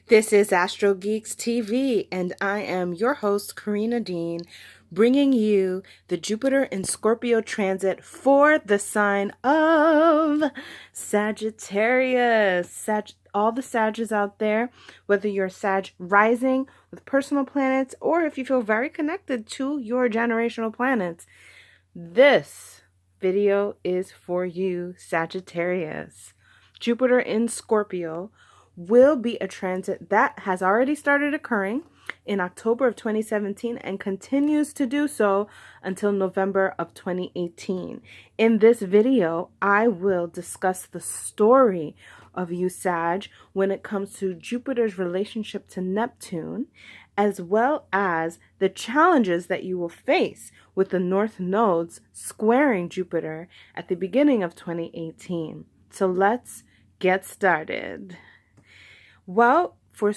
This is Astro Geeks TV, and I am your host, Karina Dean, bringing you the Jupiter in Scorpio transit for the sign of Sagittarius. All the Sages out there, whether you're Sag rising with personal planets or if you feel very connected to your generational planets, this video is for you, Sagittarius. Jupiter in Scorpio will be a transit that has already started occurring in October of 2017 and continues to do so until November of 2018. In this video, I will discuss the story of you, Sag, when it comes to Jupiter's relationship to Neptune, as well as the challenges that you will face with the North nodes squaring Jupiter at the beginning of 2018. So let's get started. Well, for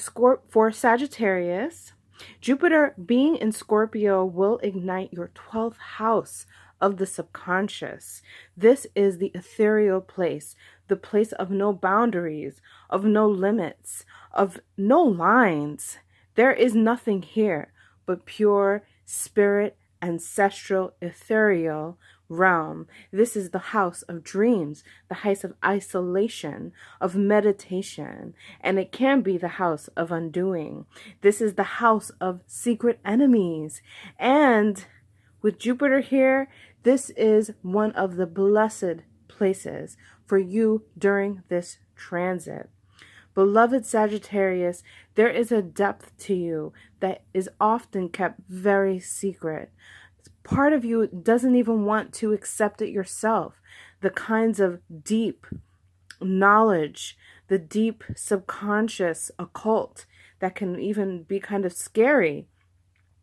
Sagittarius, Jupiter being in Scorpio will ignite your 12th house of the subconscious. This is the ethereal place, the place of no boundaries, of no limits, of no lines. There is nothing here but pure spirit, ancestral, ethereal realm. This is the house of dreams, the house of isolation, of meditation, and it can be the house of undoing. This is the house of secret enemies. And with Jupiter here, this is one of the blessed places for you during this transit. Beloved Sagittarius, there is a depth to you that is often kept very secret. Part of you doesn't even want to accept it yourself. The kinds of deep knowledge, the deep subconscious occult that can even be kind of scary,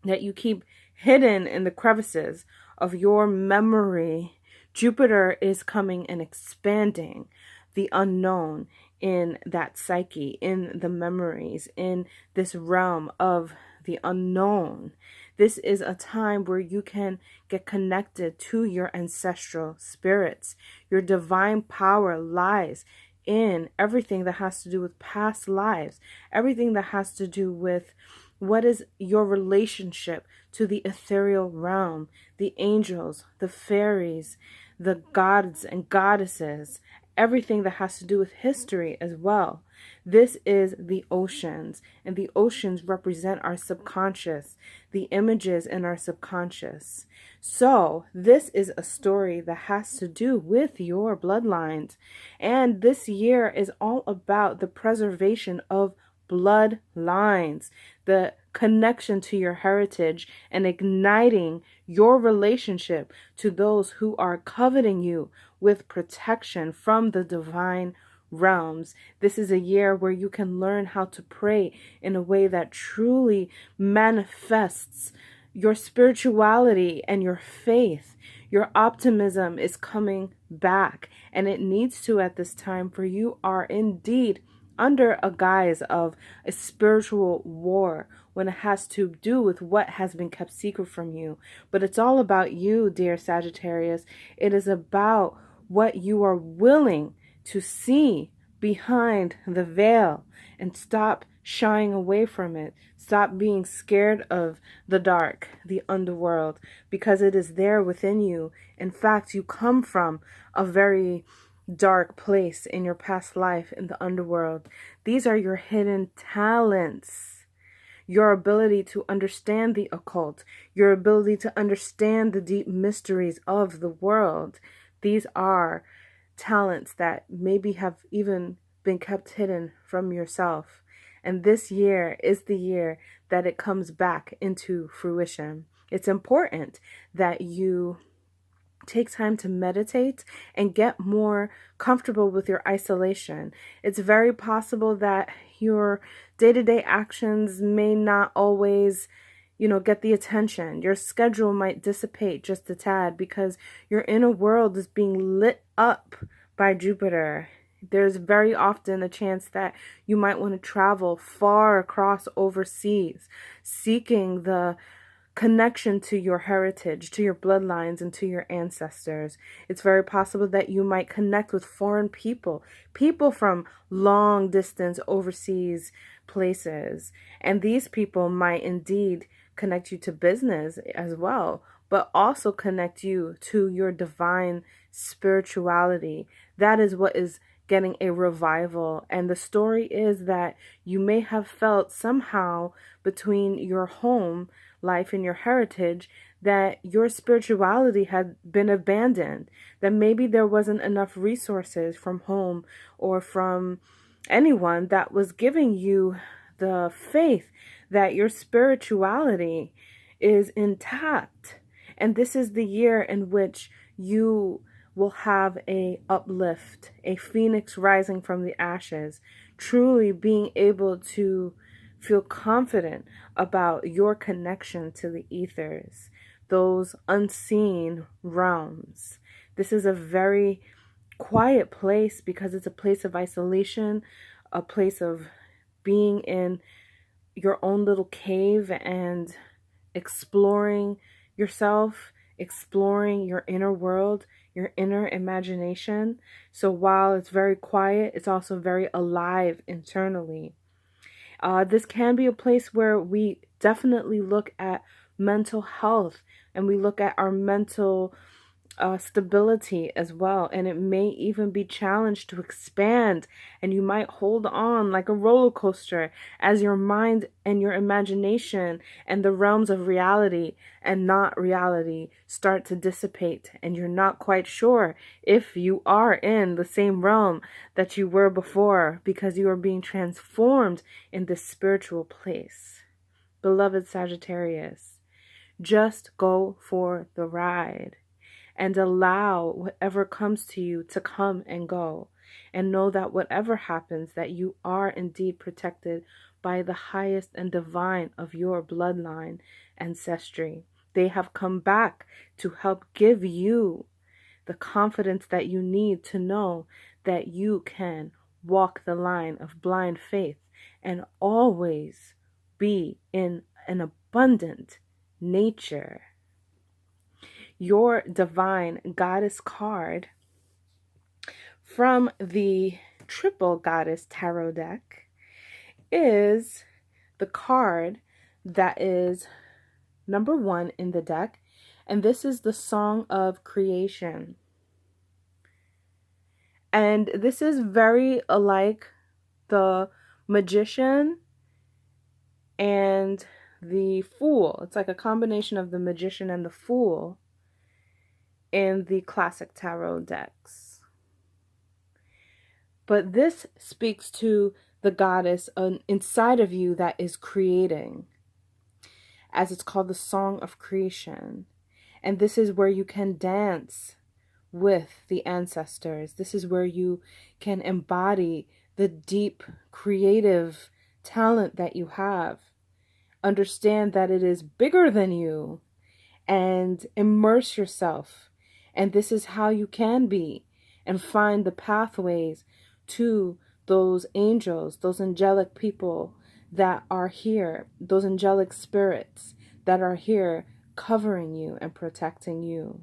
that you keep hidden in the crevices of your memory. Jupiter is coming and expanding the unknown in that psyche, in the memories, in this realm of the unknown. This is a time where you can get connected to your ancestral spirits. Your divine power lies in everything that has to do with past lives, everything that has to do with what is your relationship to the ethereal realm, the angels, the fairies, the gods and goddesses, everything that has to do with history as well. This is the oceans, and the oceans represent our subconscious, the images in our subconscious. So this is a story that has to do with your bloodlines. And this year is all about the preservation of bloodlines, the connection to your heritage, and igniting your relationship to those who are coveting you with protection from the divine realms. This is a year where you can learn how to pray in a way that truly manifests your spirituality and your faith. Your optimism is coming back, and it needs to at this time, for you are indeed under a guise of a spiritual war when it has to do with what has been kept secret from you. But it's all about you, dear Sagittarius. It is about what you are willing to see behind the veil and stop shying away from it. Stop being scared of the dark, the underworld, because it is there within you. In fact, you come from a very dark place in your past life in the underworld. These are your hidden talents. Your ability to understand the occult, your ability to understand the deep mysteries of the world. These are talents that maybe have even been kept hidden from yourself. And this year is the year that it comes back into fruition. It's important that you take time to meditate and get more comfortable with your isolation. It's very possible that your day-to-day actions may not always, get the attention. Your schedule might dissipate just a tad because your inner world is being lit up by Jupiter. There's very often a chance that you might want to travel far across overseas, seeking the connection to your heritage, to your bloodlines, and to your ancestors. It's very possible that you might connect with foreign people, people from long distance overseas places. And these people might indeed connect you to business as well, but also connect you to your divine spirituality. That is what is getting a revival. And the story is that you may have felt somehow between your home life and your heritage that your spirituality had been abandoned, that maybe there wasn't enough resources from home or from anyone that was giving you the faith that your spirituality is intact. And this is the year in which you will have a uplift, a phoenix rising from the ashes, truly being able to feel confident about your connection to the ethers, those unseen realms. This is a very quiet place because it's a place of isolation, a place of being in your own little cave and exploring yourself, exploring your inner world, your inner imagination. So while it's very quiet, it's also very alive internally. This can be a place where we definitely look at mental health and we look at our mental stability as well. And it may even be challenged to expand, and you might hold on like a roller coaster as your mind and your imagination and the realms of reality and not reality start to dissipate, and you're not quite sure if you are in the same realm that you were before, because you are being transformed in this spiritual place. Beloved Sagittarius, just go for the ride and allow whatever comes to you to come and go. And know that whatever happens, that you are indeed protected by the highest and divine of your bloodline ancestry. They have come back to help give you the confidence that you need to know that you can walk the line of blind faith and always be in an abundant nature. Your divine goddess card from the triple goddess tarot deck is the card that is number 1 in the deck, and this is the Song of Creation. And this is very alike the Magician and the Fool. It's like a combination of the Magician and the Fool in the classic tarot decks. But this speaks to the goddess inside of you that is creating, as it's called the Song of Creation. And this is where you can dance with the ancestors. This is where you can embody the deep creative talent that you have. Understand that it is bigger than you and immerse yourself. And this is how you can be, and find the pathways to those angels, those angelic people that are here, those angelic spirits that are here covering you and protecting you.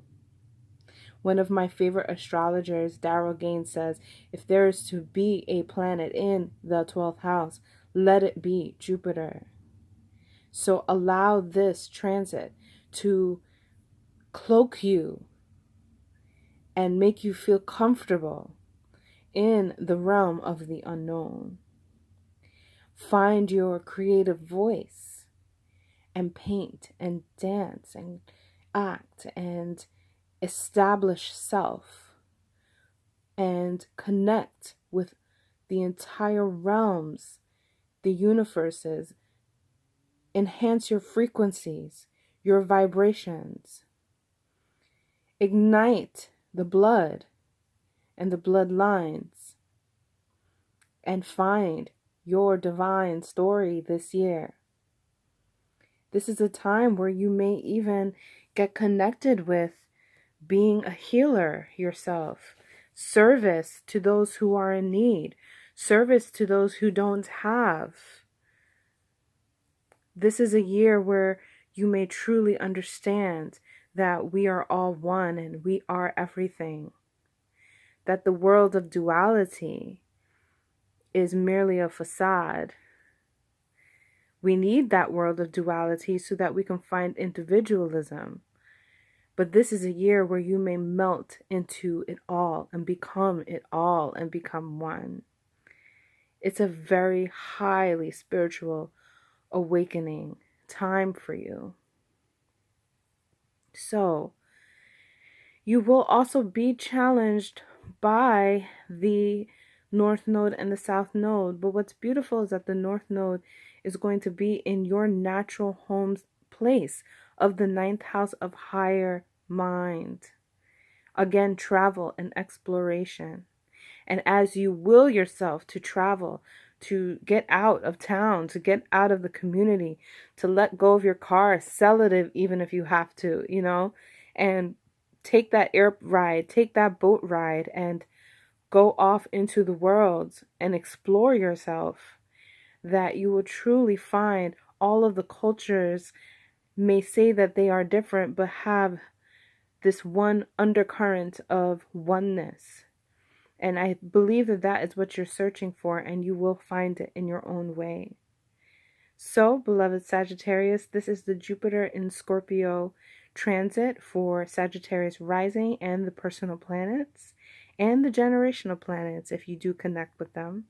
One of my favorite astrologers, Darrell Gaines, says, if there is to be a planet in the 12th house, let it be Jupiter. So allow this transit to cloak you and make you feel comfortable in the realm of the unknown. Find your creative voice and paint and dance and act and establish self and connect with the entire realms, the universes. Enhance your frequencies, your vibrations. Ignite the blood and the bloodlines, and find your divine story this year. This is a time where you may even get connected with being a healer yourself, service to those who are in need, service to those who don't have. This is a year where you may truly understand that we are all one and we are everything. That the world of duality is merely a facade. We need that world of duality so that we can find individualism. But this is a year where you may melt into it all and become it all and become one. It's a very highly spiritual awakening time for you. So, you will also be challenged by the North Node and the South Node. But what's beautiful is that the North Node is going to be in your natural home's place of the 9th house of higher mind. Again, travel and exploration. And as you will yourself to travel, to get out of town, to get out of the community, to let go of your car, sell it even if you have to, and take that air ride, take that boat ride, and go off into the world and explore yourself, that you will truly find all of the cultures may say that they are different, but have this one undercurrent of oneness. And I believe that that is what you're searching for, and you will find it in your own way. So, beloved Sagittarius, this is the Jupiter in Scorpio transit for Sagittarius rising and the personal planets and the generational planets if you do connect with them.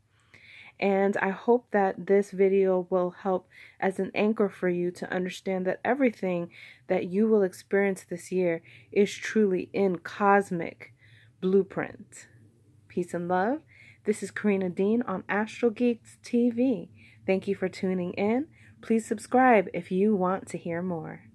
And I hope that this video will help as an anchor for you to understand that everything that you will experience this year is truly in cosmic blueprint. Peace and love. This is Karina Dean on Astral Geeks TV. Thank you for tuning in. Please subscribe if you want to hear more.